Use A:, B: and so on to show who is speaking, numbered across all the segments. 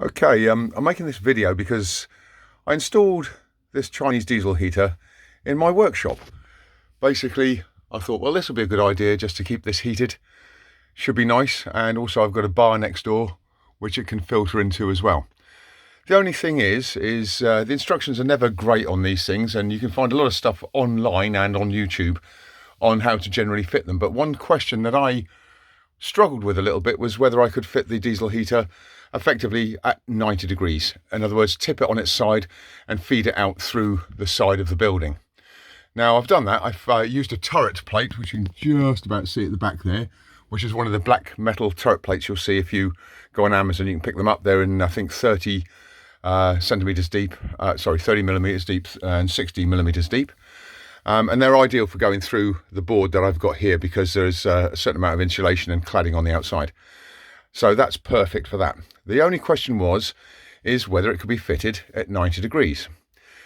A: Okay, I'm making this video because I installed this Chinese diesel heater in my workshop. Basically, I thought, well, this will be a good idea just to keep this heated. Should be nice, and also I've got a bar next door which it can filter into as well. The only thing is the instructions are never great on these things, and you can find a lot of stuff online and on YouTube on how to generally fit them. But one question that I struggled with a little bit was whether I could fit the diesel heater effectively at 90 degrees. In other words, tip it on its side and feed it out through the side of the building. Now I've done that. I've used a turret plate, which you can just about see at the back there, which is one of the black metal turret plates you'll see if you go on Amazon. You can pick them up. They're in, I think, 30 centimeters deep, 30 millimeters deep and 60 millimeters deep. And they're ideal for going through the board that I've got here because there's a certain amount of insulation and cladding on the outside. So that's perfect for that. The only question is whether it could be fitted at 90 degrees.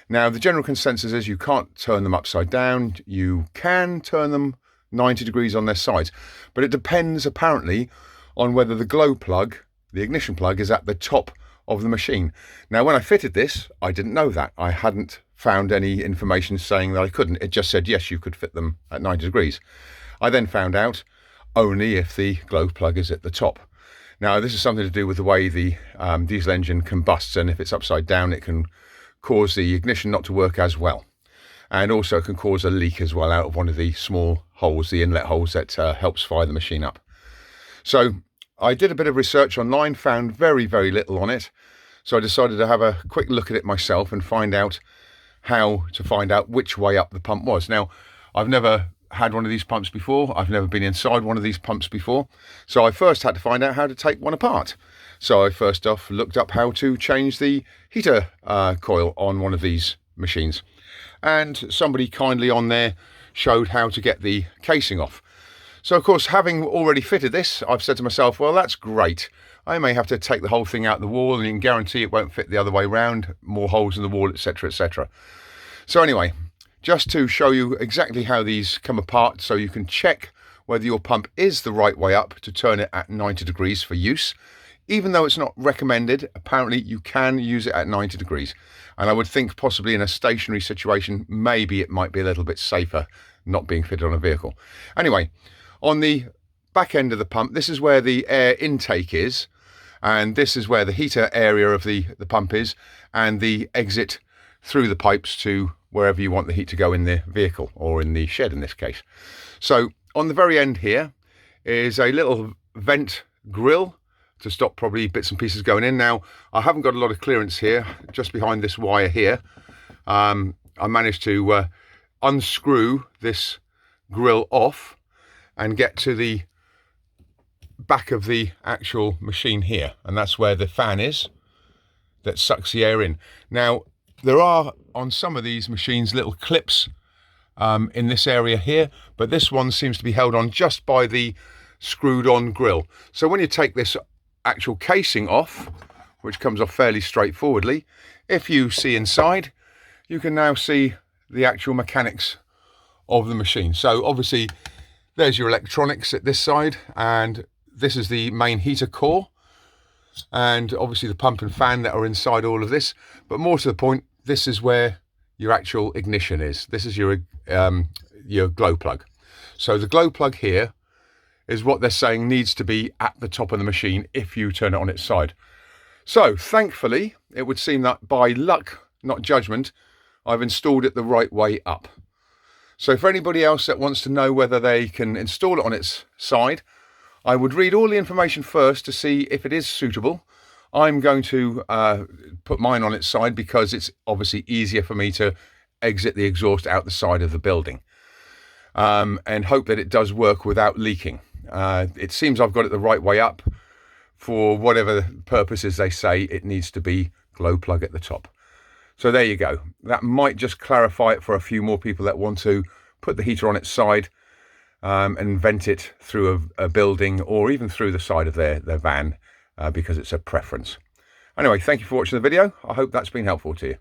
A: Now, the general consensus is you can't turn them upside down. You can turn them 90 degrees on their sides, but it depends apparently on whether the glow plug, the ignition plug, is at the top of the machine. Now, when I fitted this, I didn't know that. I hadn't found any information saying that I couldn't. It just said, yes, you could fit them at 90 degrees. I then found out only if the glow plug is at the top. Now, this is something to do with the way the diesel engine combusts, and if it's upside down, it can cause the ignition not to work as well. And also can cause a leak as well out of one of the small holes, the inlet holes that helps fire the machine up. So I did a bit of research online, found very, very little on it. So I decided to have a quick look at it myself and find out how to find out which way up the pump was. Now, I've never had one of these pumps before. I've never been inside one of these pumps before. So I first had to find out how to take one apart. So I first off looked up how to change the heater coil on one of these machines. And somebody kindly on there showed how to get the casing off. So of course, having already fitted this, I've said to myself, well, that's great. I may have to take the whole thing out the wall, and you can guarantee it won't fit the other way round, more holes in the wall, etc., etc. So anyway, just to show you exactly how these come apart so you can check whether your pump is the right way up to turn it at 90 degrees for use. Even though it's not recommended, apparently you can use it at 90 degrees. And I would think possibly in a stationary situation, maybe it might be a little bit safer not being fitted on a vehicle. Anyway, on the back end of the pump, this is where the air intake is. And this is where the heater area of the pump is, and the exit through the pipes to wherever you want the heat to go in the vehicle, or in the shed in this case. So on the very end here is a little vent grill to stop probably bits and pieces going in. Now, I haven't got a lot of clearance here, just behind this wire here. I managed to unscrew this grill off and get to the back of the actual machine here, and that's where the fan is that sucks the air in. Now, there are on some of these machines little clips in this area here, but this one seems to be held on just by the screwed on grill. So when you take this actual casing off, which comes off fairly straightforwardly, if you see inside, you can now see the actual mechanics of the machine. So obviously there's your electronics at this side, and this is the main heater core, and obviously the pump and fan that are inside all of this. But more to the point, this is where your actual ignition is. This is your glow plug. So the glow plug here is what they're saying needs to be at the top of the machine if you turn it on its side. So thankfully, it would seem that by luck, not judgment, I've installed it the right way up. So for anybody else that wants to know whether they can install it on its side, I would read all the information first to see if it is suitable. I'm going to put mine on its side because it's obviously easier for me to exit the exhaust out the side of the building, and hope that it does work without leaking. It seems I've got it the right way up for whatever purposes they say it needs to be glow plug at the top. So there you go. That might just clarify it for a few more people that want to put the heater on its side and vent it through a building, or even through the side of their van, because it's a preference. Anyway, thank you for watching the video. I hope that's been helpful to you.